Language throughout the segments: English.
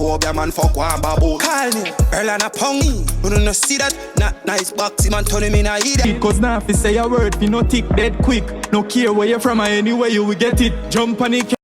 hope your man fuck one babu. Call me, Earl and a pongy. You don't see that? Not nice boxy man turn him in a idiot. Cause now if you say a word, we no tick dead quick. No care where you're from or anywhere you will get it. Jump on it.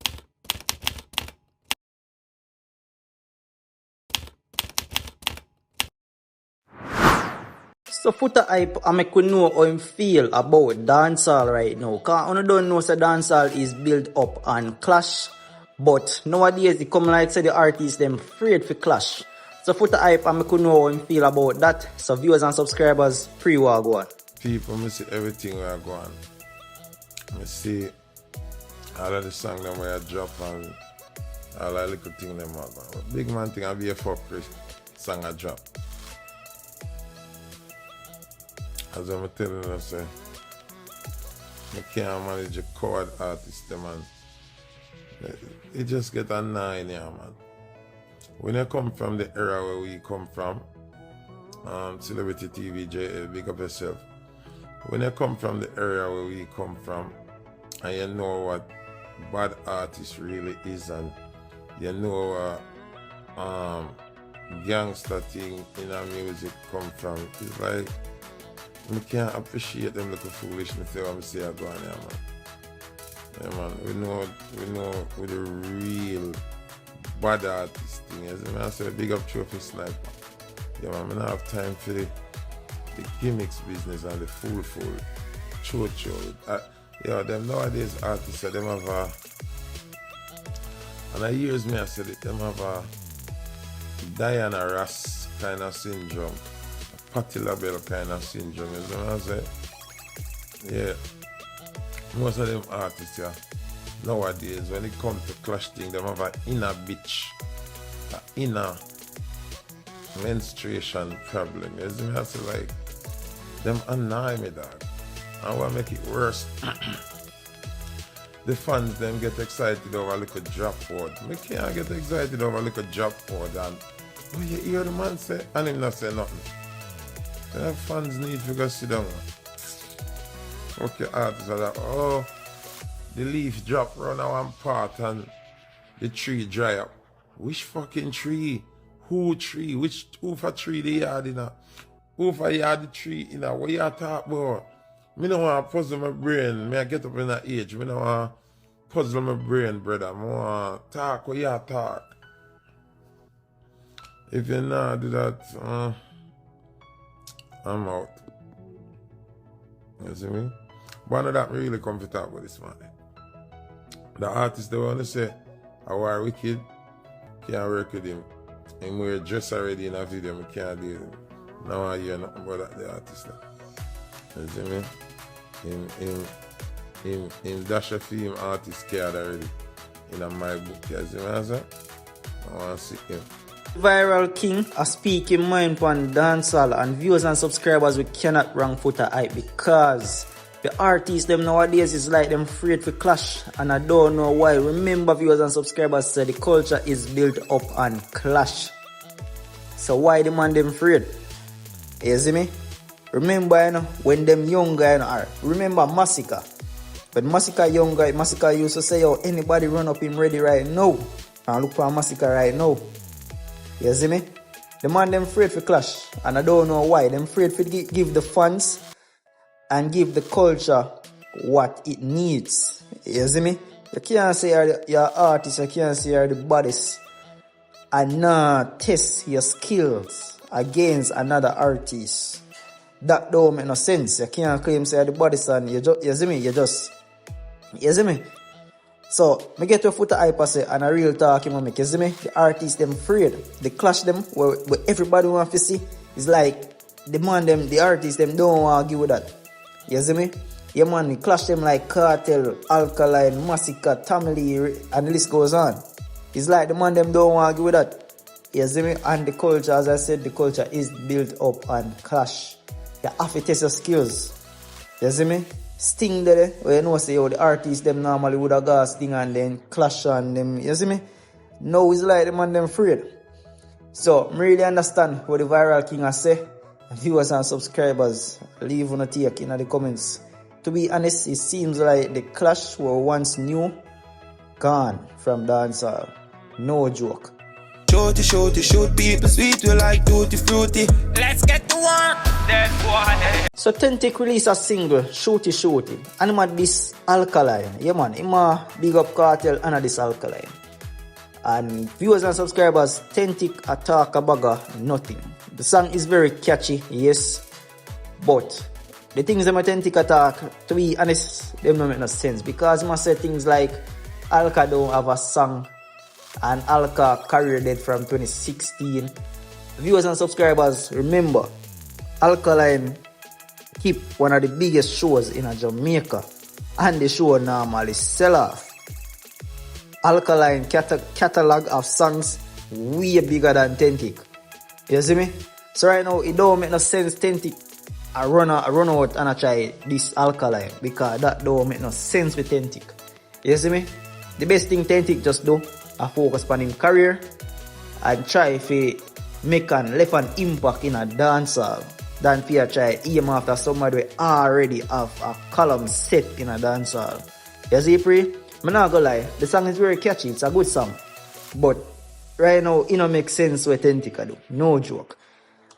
So Foota hype, I make you know how him feel about dancehall right now. Cause I don't know so dancehall is built up on clash. But nowadays it come like say the artists them afraid for clash. So Foota hype, I make you know how him feel about that. So viewers and subscribers, pre-war go on. People, I see everything where I go on. I see all of the songs them where I drop and all of the little things them are going. Big man thing I be a fuck song I drop. As I'm telling you, say, I can't manage a coward artist, man. It just get annoying here, man. When you come from the era where we come from, Celebrity TV, JL, big up yourself. When you come from the area where we come from, and you know what bad artist really is, and you know gangster thing in our music come from, it's like, I can't appreciate them little foolishness what I'm saying go on here, man. Yeah, man, we know with the real bad artist thing is. I say big up trophy sniper. Yeah, man, I don't have time for the gimmicks business and the fool show. Yeah, them nowadays artists, them have a, and I hears me I said it, them have a Diana Ross kind of syndrome. Patti LaBelle kind of syndrome, you know what I'm saying? Yeah. Most of them artists, yeah, nowadays, when it comes to clash thing, they have an inner bitch, an inner menstruation problem. You see me? I say, like, them annoy me, dog. And what make it worse, the fans, them get excited over a little drop board. Me can't get excited over a little drop board and, oh, you hear the man say, and him not say nothing. The fans need to go sit down. Okay, artists are like, oh, the leaf drop round one part and the tree dry up. Which fucking tree? Who tree? Who for tree the yard in a? Who for yard the tree in a? What you talk about? Me don't want to puzzle my brain. Me I get up in that age. Me don't want to puzzle my brain, brother. Me want to talk what you talk. If you not do that, I'm out. You see me? One of that really come to talk about this man. The artist they want to say, I wear wicked, can't work with him. Him wear dress already in a video, I can't deal with him. Now I hear nothing about that, the artist. You see me? Him dash a film artist card already in my book. You see me? I want to see him. Viral King, a speaking mind on dancehall, and viewers and subscribers, we cannot rank Foota hype because the artists them nowadays is like them afraid for clash, and I don't know why. Remember, viewers and subscribers, say the culture is built up on clash. So why the man them afraid? You see me? Remember, you know, when them younger, you know, remember Massacre. When Massacre younger, Massacre used to say, yo, anybody run up him ready right now. And look for Massacre right now. You see me? The man them afraid for clash, and I don't know why. Them afraid for give the fans and give the culture what it needs. You see me? You can't say you're artist, you can't say you're the baddest and not test your skills against another artist. That don't make no sense. You can't claim say you're the baddest and you see me? You see me? So, me get to Foota hype say, and a real talk, you make, you see me? The artists, them afraid. They clash them, where everybody want to see. It's like, the man, them, the artists, them don't want to give with that. You see me? Yeah, man, they clash them like Cartel, Alkaline, Massacre, Tamale, and the list goes on. It's like the man, them don't want to give with that. You see me? And the culture, as I said, the culture is built up on clash. You have to test your skills. You see me? Sting there, where you know say the artists them normally would have got sting and then clash on them, you see me? Now it's like the man them afraid. So I really understand what the Viral King has say. Viewers and subscribers, leave on a take in the comments. To be honest, it seems like the clash were once new, gone from dancehall. No joke. shorty, shorty, shoot people sweet, we like tutti fruity. Let's get to work, then boy. So Tentic release a single, Shooty Shooty, and him at this Alkaline. Yeah man, him a big up Cartel and a this Alkaline. And viewers and subscribers, Tentic attack a bagger, nothing. The song is very catchy, yes, but the things them a Tentic attack, to be honest, them don't make no sense, because I must say things like Alka don't have a song, and Alka career dead from 2016. Viewers and subscribers, remember, Alkaline keep one of the biggest shows in Jamaica, and the show normally sell off. Alkaline catalog of songs way bigger than Tentic. You see me? So right now it don't make no sense Tentic I run out and I try this Alkaline, because that don't make no sense with Tentic. You see me? The best thing Tentic just do, I focus on him career and try to make an left an impact in a dancehall than to try aim after somebody who already have a column set in a dancehall. You see, Pre? I'm not gonna lie, the song is very catchy, it's a good song. But right now, it don't make sense what Tentic do. No joke.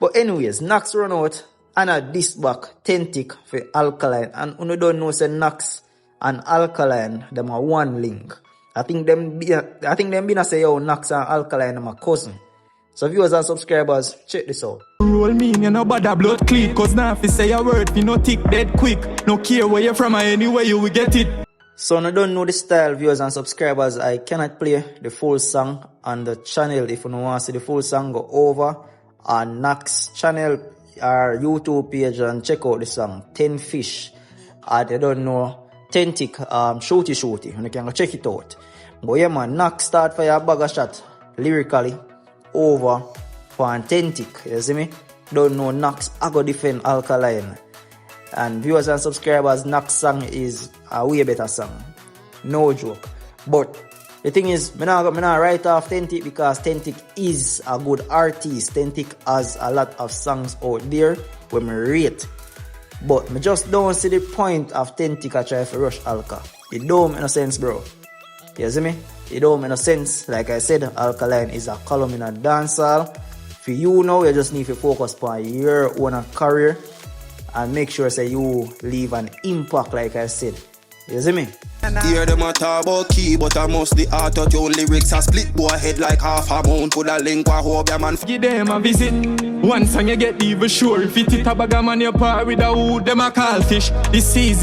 But anyways, Knaxx run out and a diss back Tentic for Alkaline. And you don't know say Knaxx and Alkaline, them are one link. I think them been say yo Knaxx and Alkaline are my cousin. So viewers and subscribers, check this out. Roll me, you know, but that blood clean. Cause now if you say a word, you know, tick dead quick. No care where you're from or anywhere you will get it. So I don't know the style, viewers and subscribers. I cannot play the full song on the channel. If you don't want to see the full song, go over on Knaxx channel or YouTube page and check out the song 10 Fish. And you don't know Tentic Shooty Shooty. You can go check it out. But yeah man, Knaxx start for your bag of shot lyrically over for Tentic. You see me? Don't know Knaxx, I go defend Alkaline. And viewers and subscribers, Knaxx song is a way better song. No joke. But the thing is, I'm not write off Tentic, because Tentic is a good artist. Tentic has a lot of songs out there when I rate. But I just don't see the point of Tentic I try to rush Alka. It don't make no sense, bro. You see me? It don't make no sense. Like I said, Alkaline is a column in a dancehall. For you now, you just need to focus on your own career and make sure say you leave an impact, like I said. You see me? Hear them a talk about key, but I mostly auto-tune lyrics a split boy head like half a moon. Put a link where hope your man Give them a visit. One song you get even sure. If it hit a bag of man you par with a wood, them a call fish. This season